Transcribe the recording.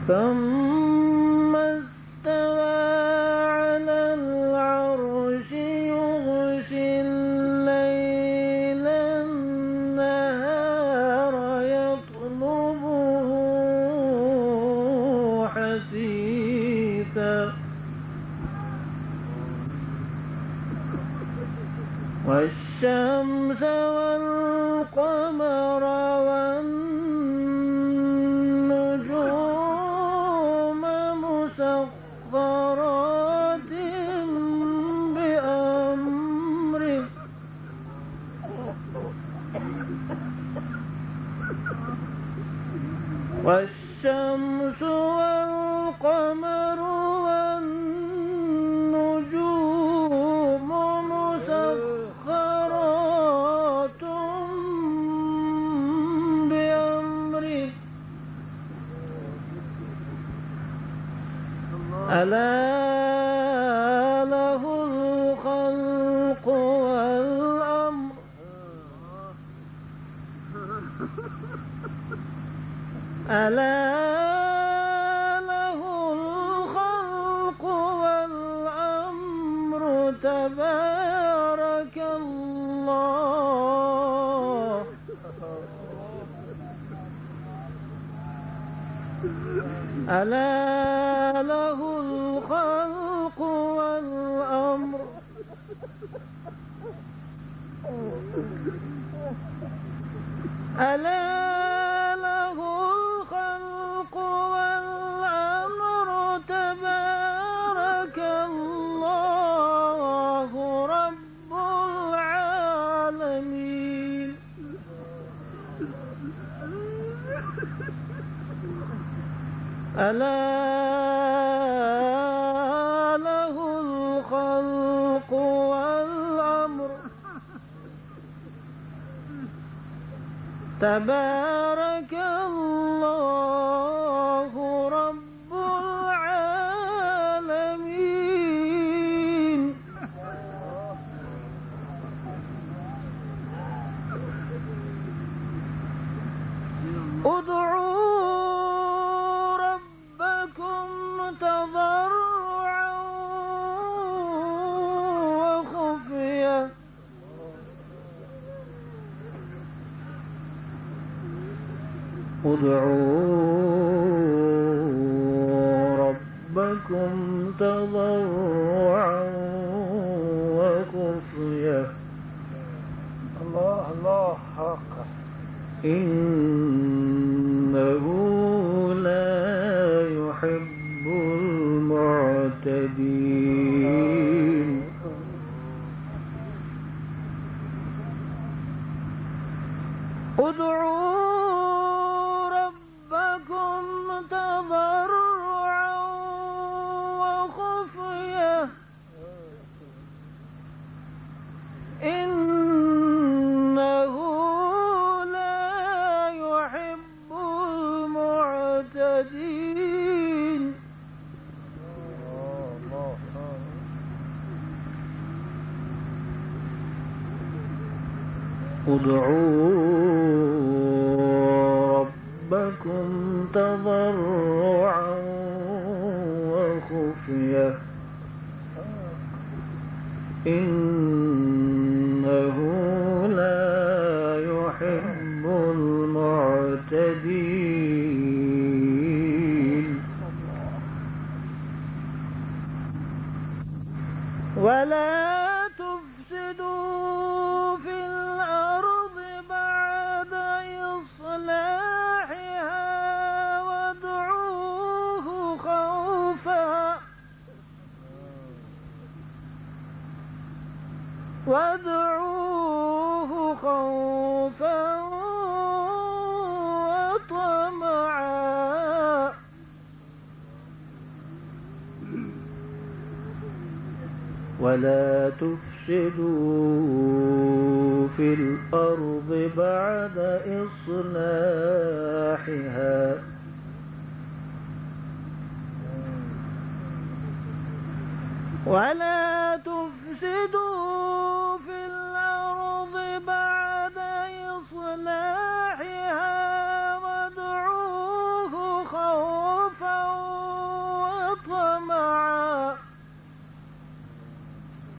ثم استوى على العرش يغشي الليل النهار يطلبه حثيثا والشمس والقمر والنجوم مسخرات بأمره والشمس والقمر والنجوم مسخرات بأمره ألا له الخلق والأمر ألا له الخلق والأمر تبارك الله ألا له الخلق والأمر ألا له الخلق والأمر تبارك الله رب العالمين ألا له الخلق والأمر تبارك الله رب العالمين ادعوا ربكم تضرعا وخفية ادعوا ربكم تضرعا وخفية الله الله حق إنه لا يحب المعتدين ادعوا ربكم تضرعا وخفية إنه لا يحب المعتدين ادعوا ربكم تضرعا وخفية إنه لا يحب المعتدين ولا تفسدوا في الأرض بعد إصلاحها وادعوه خوفا وطمعا ولا تفسدوا في الأرض بعد إصلاحها ولا تفسدوا